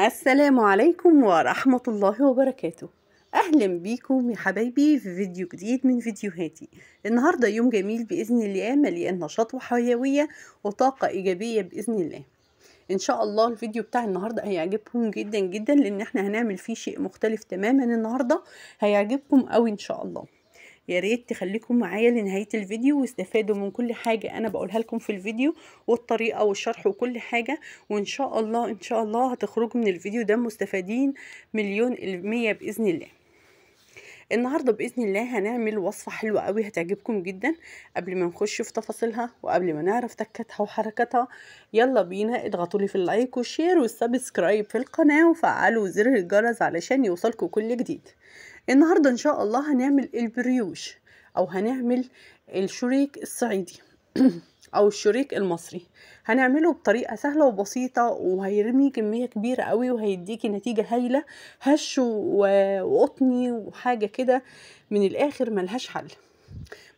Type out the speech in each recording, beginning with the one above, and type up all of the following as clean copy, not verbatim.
السلام عليكم ورحمة الله وبركاته. أهلا بيكم يا حبايبي في فيديو جديد من فيديوهاتي. النهاردة يوم جميل بإذن الله، مليان نشاط وحيوية وطاقة إيجابية بإذن الله. إن شاء الله الفيديو بتاع النهاردة هيعجبكم جدا جدا، لأن احنا هنعمل فيه شيء مختلف تماما النهاردة، هيعجبكم قوي إن شاء الله. يا ريت تخليكم معايا لنهاية الفيديو واستفادوا من كل حاجة أنا بقولها لكم في الفيديو، والطريقة والشرح وكل حاجة، وإن شاء الله إن شاء الله هتخرجوا من الفيديو ده مستفادين 100% بإذن الله. النهاردة بإذن الله هنعمل وصفة حلوة قوي هتعجبكم جدا. قبل ما نخش في تفاصيلها وقبل ما نعرف تكتها وحركتها، يلا بينا اضغطوا لي في اللايك والشير والسبسكرايب في القناة وفعلوا زر الجرس علشان يوصلكم كل جديد. النهاردة ان شاء الله هنعمل البريوش، او هنعمل الشريك الصعيدي او الشريك المصري. هنعمله بطريقة سهلة وبسيطة، وهيرمي كمية كبيرة قوي وهيديكي نتيجة هايلة، هش وقطني وحاجة كده من الاخر ملهاش حل.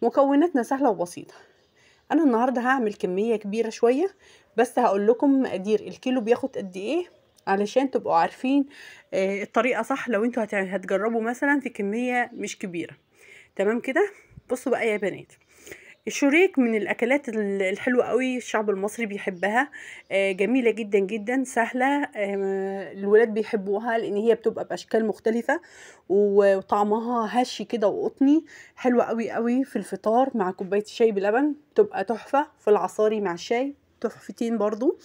مكوناتنا سهلة وبسيطة. انا النهاردة هعمل كمية كبيرة شوية، بس هقول لكم مقادير الكيلو بياخد قد ايه علشان تبقوا عارفين الطريقة صح لو انتوا هتجربوا مثلا في كمية مش كبيرة. تمام كده. بصوا بقى يا بنات، الشريك من الاكلات الحلوه قوي، الشعب المصري بيحبها. جميله جدا جدا، سهله. الولاد بيحبوها لان هي بتبقى باشكال مختلفه، وطعمها هشي كده وقطني، حلوه قوي قوي في الفطار مع كوبايه الشاي بلبن، بتبقى تحفه في العصاري مع الشاي، تحفتين برضو.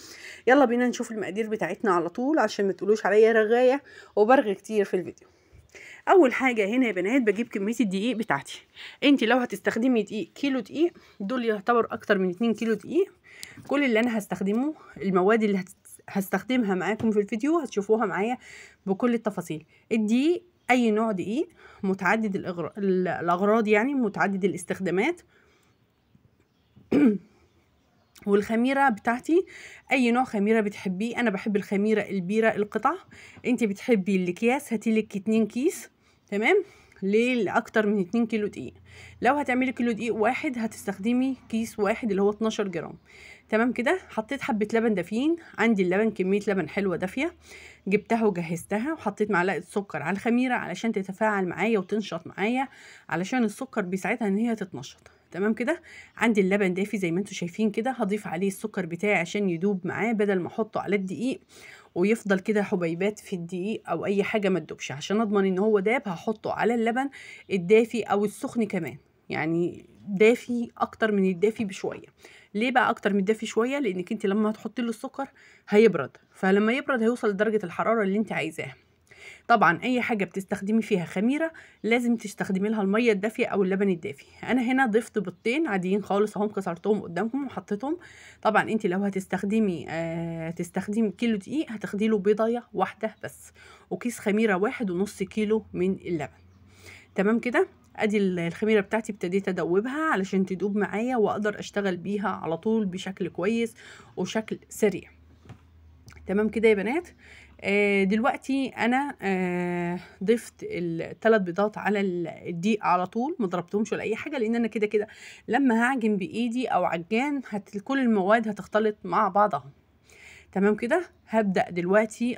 يلا بينا نشوف المقادير بتاعتنا على طول عشان ما تقولوش عليا رغايه وبرغي كتير في الفيديو. اول حاجه هنا يا بنات بجيب كميه الدقيق بتاعتي. انت لو هتستخدمي دقيق كيلو دقيق، دول يعتبر اكتر من 2 كيلو دقيق. كل اللي انا هستخدمه المواد اللي هستخدمها معاكم في الفيديو هتشوفوها معايا بكل التفاصيل. الدقيق اي نوع دقيق، متعدد الاغراض، يعني متعدد الاستخدامات. والخميره بتاعتي اي نوع خميره بتحبيه. انا بحب الخميره البيره القطع. انت بتحبي الاكياس هاتيلك 2 كيس. تمام. ليه؟ لاكتر من 2 كيلو دقيق. لو هتعملي كيلو دقيق واحد هتستخدمي كيس واحد اللي هو 12 جرام. تمام كده. حطيت حبه لبن دافيين، عندي اللبن كميه لبن حلوه دافيه، جبتها وجهزتها، وحطيت معلقه سكر على الخميره علشان تتفاعل معايا وتنشط معايا، علشان السكر بيساعدها ان هي تتنشط. تمام كده. عندي اللبن دافي زي ما انتم شايفين كده، هضيف عليه السكر بتاعي عشان يدوب معاه، بدل ما احطه على الدقيق ويفضل كده حبيبات في الدقيق او اي حاجه ما تدوبش. عشان اضمن ان هو داب هحطه على اللبن الدافي او السخن كمان، يعني دافي اكتر من الدافي بشويه. ليه بقى اكتر من الدافي شويه؟ لانك انت لما هتحطي له السكر هيبرد، فلما يبرد هيوصل لدرجه الحراره اللي انت عايزاها. طبعا اي حاجه بتستخدمي فيها خميره لازم تستخدمي لها الميه الدافيه او اللبن الدافي. انا هنا ضفت بيضتين عاديين خالص اهم، كسرتهم قدامكم وحطيتهم. طبعا انت لو تستخدمي كيلو دقيق هتاخدي له بيضايه واحده بس، وكيس خميره 1.5 كيلو من اللبن. تمام كده. ادي الخميره بتاعتي ابتديت ادوبها علشان تدوب معايا واقدر اشتغل بيها على طول بشكل كويس وشكل سريع. تمام كده يا بنات. دلوقتي انا ضفت ال3 بيضات على الدقيق على طول، ما ضربتهمش ولا اي حاجه، لان انا كده كده لما هعجن بايدي او عجان كل المواد هتختلط مع بعضها. تمام كده. هبدأ دلوقتي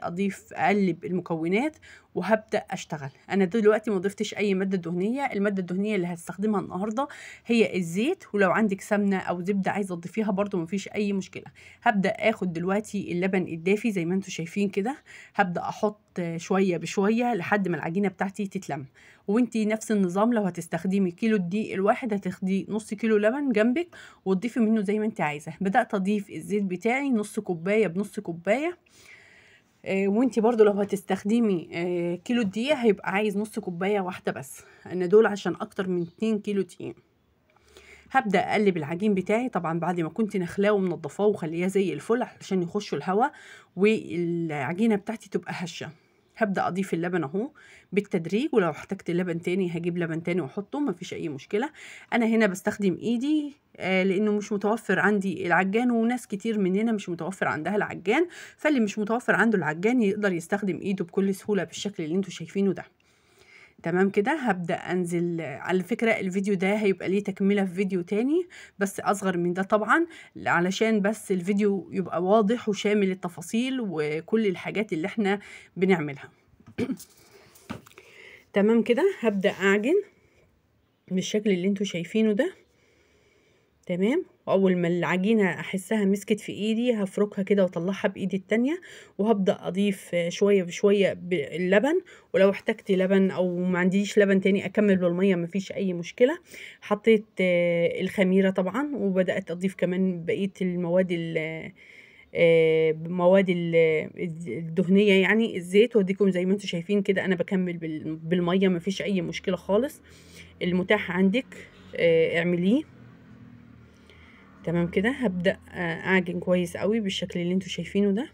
اقلب المكونات وهبدأ اشتغل. انا دلوقتي ما ضفتش اي مادة دهنية. المادة الدهنية اللي هستخدمها النهاردة هي الزيت، ولو عندك سمنة او زبدة عايزة تضيفيها برضو مفيش اي مشكلة. هبدأ اخد دلوقتي اللبن الدافي زي ما انتم شايفين كده، هبدأ احط شوية بشوية لحد ما العجينة بتاعتي تتلم. وانتي نفس النظام، لو هتستخدمي كيلو الدقيق الواحد هتاخدي نص كيلو لبن جنبك وتضيفي منه زي ما انت عايزة. بدأت اضيف الزيت بتاعي نص كوباية بنص كوباية. وانتي برضو لو هتستخدمي كيلو الدقيق هيبقى عايز نص كوباية واحدة بس، ان دول عشان اكتر من 2 كيلو دقيق. هبدأ اقلب العجين بتاعي طبعا بعد ما كنت نخلاه ومنضفاه وخلياه زي الفل عشان يخشوا الهواء والعجينة بتاعتي تبقى هشة. هبدأ اضيف اللبن اهو بالتدريج، ولو احتجت لبن تاني هجيب لبن تاني واحطه، مفيش اي مشكلة. انا هنا بستخدم ايدي لانه مش متوفر عندي العجان، وناس كتير مننا مش متوفر عندها العجان، فاللي مش متوفر عنده العجان يقدر يستخدم ايده بكل سهولة بالشكل اللي انتوا شايفينه ده. تمام كده. هبدأ أنزل، على فكرة الفيديو ده هيبقى ليه تكملة في فيديو تاني بس أصغر من ده طبعا، علشان بس الفيديو يبقى واضح وشامل التفاصيل وكل الحاجات اللي احنا بنعملها. تمام كده. هبدأ أعجن بالشكل اللي انتوا شايفينه ده. تمام. واول ما العجينه احسها مسكت في ايدي هفركها كده واطلعها بايدي التانية، وهبدا اضيف شويه بشويه باللبن، ولو احتجت لبن او ما عنديش لبن تاني اكمل بالميه مفيش اي مشكله. حطيت الخميره طبعا، وبدات اضيف كمان بقيه المواد الدهنيه يعني الزيت، واديكم زي ما انتم شايفين كده انا بكمل بالميه مفيش اي مشكله خالص. المتاح عندك اعمليه. تمام كده. هبدأ اعجن كويس قوي بالشكل اللي انتوا شايفينه ده،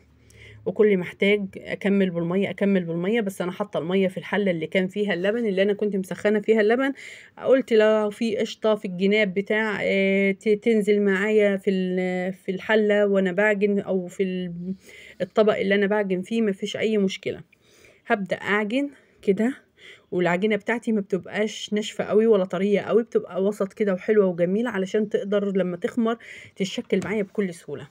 وكل ما احتاج اكمل بالميه اكمل بالميه. بس انا حاطه الميه في الحله اللي كان فيها اللبن، اللي انا كنت مسخنه فيها اللبن. قلت لو في قشطه في الجناب بتاع تنزل معايا في الحله وانا بعجن، او في الطبق اللي انا بعجن فيه مفيش اي مشكله. هبدأ اعجن كده، والعجينه بتاعتي ما بتبقاش ناشفه قوي ولا طريه قوي، بتبقى وسط كده وحلوه وجميله علشان تقدر لما تخمر تتشكل معايا بكل سهوله.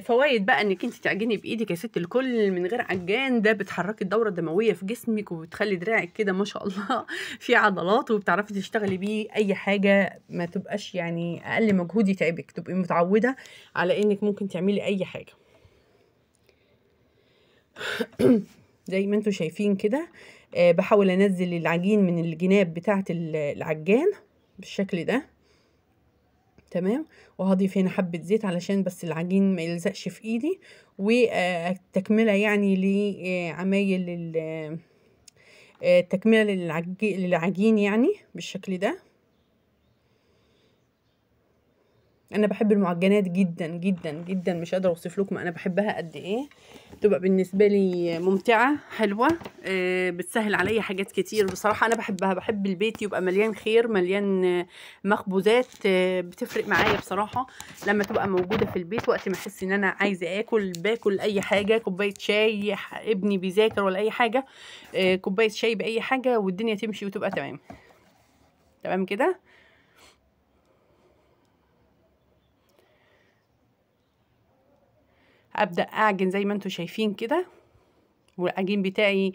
فوائد بقى انك انت تعجني بايدك يا ست الكل من غير عجان، ده بتحركي الدوره الدمويه في جسمك، وبتخلي دراعك كده ما شاء الله في عضلات، وبتعرفي تشتغلي بيه اي حاجه، ما تبقاش يعني اقل مجهود يتعبك، تبقي متعوده على انك ممكن تعملي اي حاجه. زي ما انتوا شايفين كده بحاول انزل العجين من الجناب بتاعه العجان بالشكل ده. تمام. وهضيف هنا حبه زيت علشان بس العجين ما يلزقش في ايدي، وتكمله يعني لعمايل تكمله للعجين يعني بالشكل ده. انا بحب المعجنات جدا جدا جدا، مش قادره اوصف لكم انا بحبها قد ايه. بتبقى بالنسبه لي ممتعه حلوه، بتسهل عليا حاجات كتير بصراحه. انا بحبها، بحب البيت يبقى مليان خير مليان مخبوزات، بتفرق معايا بصراحه لما تبقى موجوده في البيت. وقت ما احس ان انا عايزه باكل اي حاجه، كوبايه شاي، ابني بيذاكر ولا اي حاجه، كوبايه شاي باي حاجه والدنيا تمشي وتبقى تمام. تمام كده. ابدا اعجن زي ما انتوا شايفين كده، والعجين بتاعي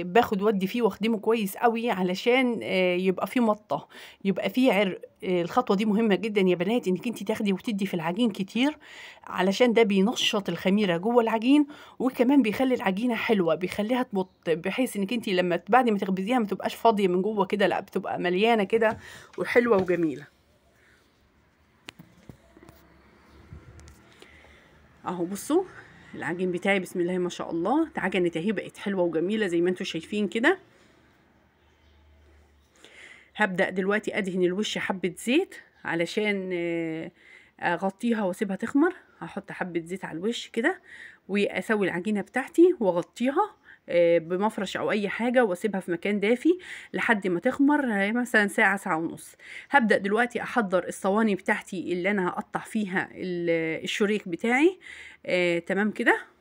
باخد ودي فيه واخدمه كويس قوي علشان يبقى فيه مطه، يبقى فيه عرق. الخطوه دي مهمه جدا يا بنات، انك انت تاخدي وتدي في العجين كتير، علشان ده بينشط الخميره جوه العجين، وكمان بيخلي العجينه حلوه، بيخليها تمط، بحيث انك انت لما بعد ما تخبزيها ما تبقاش فاضيه من جوه كده، لا بتبقى مليانه كده وحلوه وجميله. اهو بصوا العجين بتاعي بسم الله ما شاء الله اتعجنت اهي، بقت حلوه وجميله زي ما انتوا شايفين كده. هبدا دلوقتي ادهن الوش حبه زيت علشان اغطيها واسيبها تخمر. هحط حبه زيت على الوش كده، واسوي العجينه بتاعتي واغطيها بمفرش او اي حاجه، واسيبها في مكان دافي لحد ما تخمر، مثلا ساعه ساعه ونص. هبدا دلوقتي احضر الصواني بتاعتي اللي انا هقطع فيها الشريك بتاعي. تمام كده.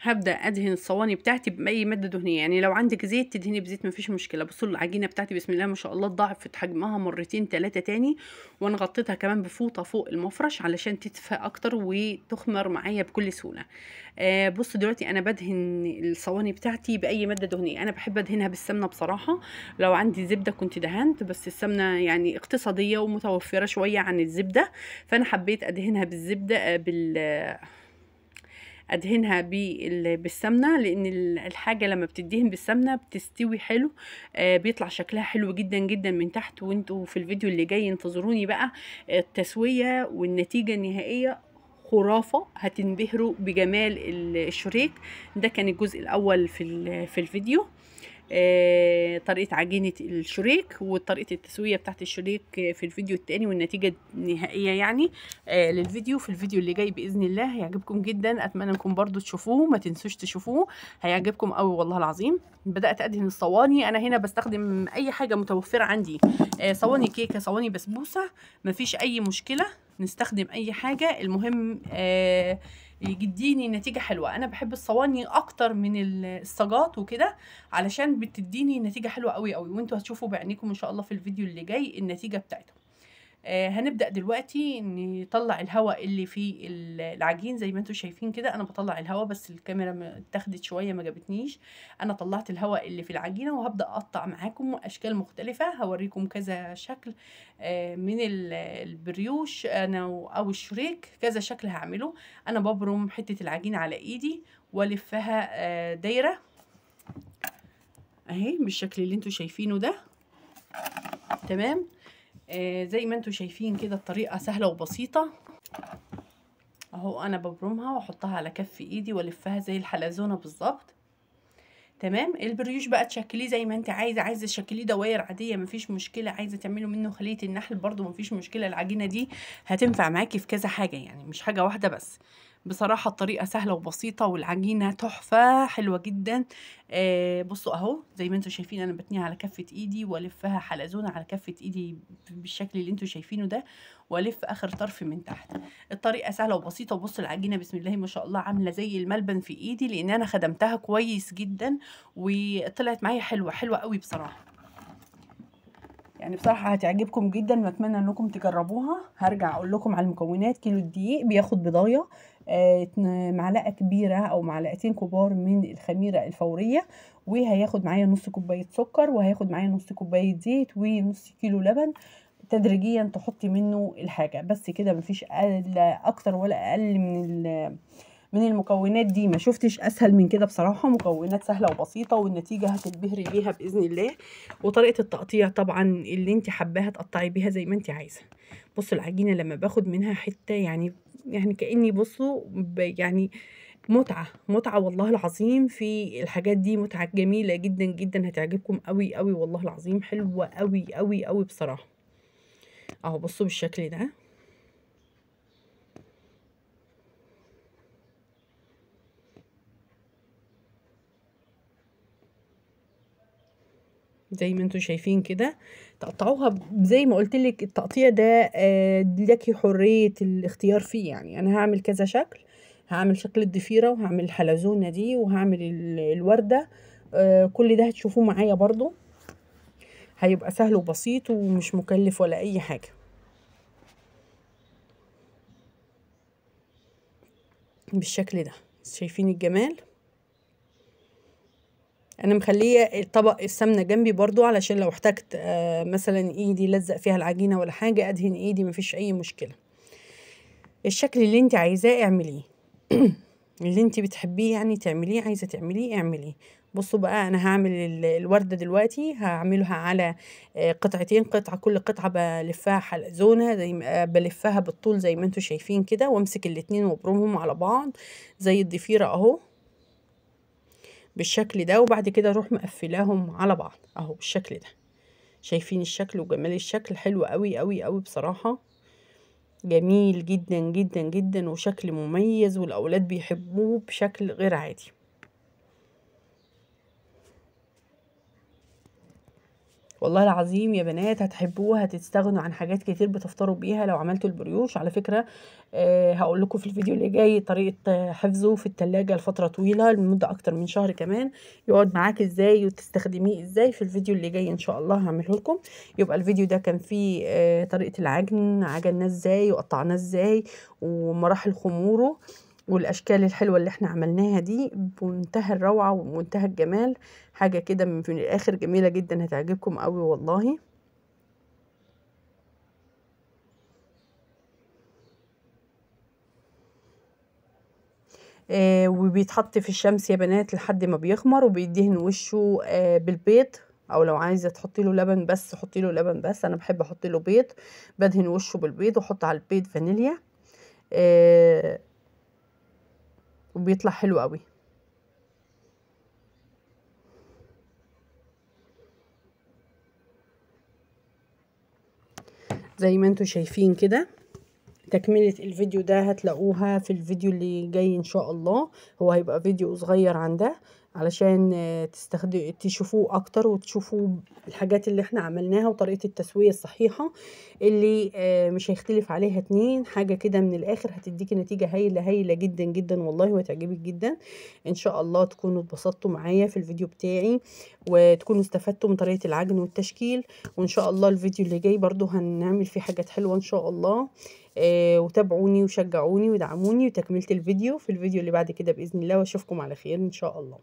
هبدا ادهن الصواني بتاعتي باي ماده دهنيه، يعني لو عندك زيت تدهني بزيت مفيش مشكله. بصوا العجينه بتاعتي بسم الله ما شاء الله ضاعفت حجمها مرتين 3 تاني، وانا غطيتها كمان بفوطه فوق المفرش علشان تدفى اكتر وتخمر معايا بكل سهوله. بصوا دلوقتي انا بدهن الصواني بتاعتي باي ماده دهنيه. انا بحب ادهنها بالسمنه بصراحه، لو عندي زبده كنت دهنت، بس السمنه يعني اقتصاديه ومتوفره شويه عن الزبده، فانا حبيت ادهنها بالزبده ادهنها بالسمنه، لان الحاجه لما بتدهن بالسمنه بتستوي حلو، بيطلع شكلها حلو جدا جدا من تحت. وانتوا في الفيديو اللي جاي انتظروني بقى التسويه والنتيجه النهائيه خرافه، هتنبهروا بجمال الشريك ده. كان الجزء الاول في الفيديو، طريقة عجينة الشريك وطريقة التسوية بتاعت الشريك في الفيديو التاني، والنتيجة النهائية يعني للفيديو في الفيديو اللي جاي بإذن الله. هيعجبكم جدا، أتمنى انكم برضو تشوفوه، ما تنسوش تشوفوه، هيعجبكم قوي والله العظيم. بدأت أدهن الصواني. أنا هنا بستخدم أي حاجة متوفرة عندي، صواني كيكة، صواني بسبوسة، مفيش أي مشكلة. نستخدم اي حاجه، المهم يديني نتيجه حلوه. انا بحب الصواني اكتر من الصاجات وكده، علشان بتديني نتيجه حلوه قوي قوي، وانتوا هتشوفوا بعينيكم ان شاء الله في الفيديو اللي جاي النتيجه بتاعتهم. هنبدأ دلوقتي نطلع الهواء اللي في العجين. زي ما انتم شايفين كده انا بطلع الهواء، بس الكاميرا اتاخدت شوية ما جابتنيش. انا طلعت الهواء اللي في العجينة، وهبدأ اقطع معاكم اشكال مختلفة. هوريكم كذا شكل من البريوش انا او الشريك، كذا شكل هعمله. انا ببرم حتة العجينة على ايدي والفها دايرة اهي بالشكل اللي انتم شايفينه ده. تمام. زي ما انتم شايفين كده الطريقة سهلة وبسيطة اهو. انا ببرمها واحطها على كف ايدي والفها زي الحلزونة بالظبط. تمام. البريوش بقى تشكليه زي ما انت عايزه تشكليه دواير عاديه مفيش مشكله، عايزه تعملوا منه خليه النحل برضو مفيش مشكله. العجينه دي هتنفع معاكي في كذا حاجه يعني، مش حاجه واحده بس. بصراحه الطريقه سهله وبسيطه والعجينه تحفه حلوه جدا. بصوا اهو زي ما انتم شايفين انا بتنيها على كفه ايدي والفها حلزونه على كفه ايدي بالشكل اللي انتم شايفينه ده، والف اخر طرف من تحت. الطريقه سهله وبسيطه. وبصوا العجينه بسم الله ما شاء الله عامله زي الملبن في ايدي، لان انا خدمتها كويس جدا وطلعت معايا حلوه قوي بصراحه. يعني بصراحه هتعجبكم جدا واتمنى انكم تجربوها. هرجع اقول لكم على المكونات. كيلو الدقيق بياخد بضايه، معلقه كبيره او معلقتين كبار من الخميره الفوريه، وهياخد معايا نص كوبايه سكر، وهياخد معايا نص كوبايه زيت، ونص كيلو لبن. تدريجيا تحطي منه الحاجه بس كده، مفيش اكتر ولا اقل من المكونات دي. ما شفتش اسهل من كده بصراحه. مكونات سهله وبسيطه والنتيجه هتنبهري بيها باذن الله. وطريقه التقطيع طبعا اللي انت حباها تقطعي بيها زي ما انت عايزه. بصوا العجينه لما باخد منها حته يعني كاني بصوا يعني متعه والله العظيم. في الحاجات دي متعه جميله جدا جدا، هتعجبكم قوي قوي والله العظيم. حلوه قوي قوي قوي بصراحه. اهو بصوا بالشكل ده. زي ما انتم شايفين كده تقطعوها زي ما قلت لك. التقطيع ده لك حريه الاختيار فيه. يعني انا هعمل كذا شكل، هعمل شكل الضفيره، وهعمل الحلزونه دي، وهعمل الورده. كل ده هتشوفوه معايا برضو. هيبقى سهل وبسيط ومش مكلف ولا اي حاجه. بالشكل ده شايفين الجمال. انا مخليه طبق السمنه جنبي برضو علشان لو احتجت مثلا ايدي لزق فيها العجينه ولا حاجه ادهن ايدي مفيش اي مشكله. الشكل اللي انت عايزاه اعمليه اللي انت بتحبيه يعني تعمليه، عايزه تعمليه اعمليه. بصوا بقى انا هعمل الورده دلوقتي. هعملها على قطعتين، قطعه كل قطعه بلفها حلزونه زي ما بلفها بالطول زي ما انتم شايفين كده، وامسك الاتنين وابرمهم على بعض زي الضفيره اهو بالشكل ده. وبعد كده اروح مقفلاهم على بعض اهو بالشكل ده. شايفين الشكل وجمال الشكل؟ حلو قوي قوي قوي بصراحه. جميل جدا جدا جدا وشكل مميز، والاولاد بيحبوه بشكل غير عادي. والله العظيم يا بنات هتحبوها، هتستغنوا عن حاجات كتير بتفطروا بيها لو عملتوا البريوش. على فكرة هقول لكم في الفيديو اللي جاي طريقة حفظه في التلاجة لفترة طويلة لمدة اكتر من شهر كمان، يقعد معاك ازاي وتستخدميه ازاي. في الفيديو اللي جاي ان شاء الله هعمله لكم. يبقى الفيديو ده كان فيه طريقة العجن، عجناه ازاي وقطعناه ازاي ومراحل خموره والاشكال الحلوه اللي احنا عملناها دي بمنتهى الروعه ومنتهى الجمال. حاجه كده من الاخر جميله جدا، هتعجبكم قوي والله. وبيتحط في الشمس يا بنات لحد ما بيخمر، وبيدهن وشه بالبيض، او لو عايزه تحطي له لبن بس حطي له لبن بس. انا بحب احط له بيض، بدهن وشه بالبيض واحط على البيض فانيليا وبيطلع حلو قوي. زي ما انتم شايفين كده. تكملة الفيديو ده هتلاقوها في الفيديو اللي جاي ان شاء الله. هو هيبقى فيديو صغير عن ده علشان تشوفوه اكتر وتشوفوا الحاجات اللي احنا عملناها وطريقة التسوية الصحيحة اللي مش هيختلف عليها اتنين. حاجة كده من الاخر هتديكي نتيجة هايلة هايلة جدا جدا والله، وهتعجبك جدا. ان شاء الله تكونوا اتبسطتوا معايا في الفيديو بتاعي، وتكونوا استفدتوا من طريقة العجن والتشكيل. وان شاء الله الفيديو اللي جاي برضو هنعمل فيه حاجات حلوة ان شاء الله. وتابعوني وشجعوني ودعموني، وتكملة الفيديو في الفيديو اللي بعد كده بإذن الله، واشوفكم على خير ان شاء الله.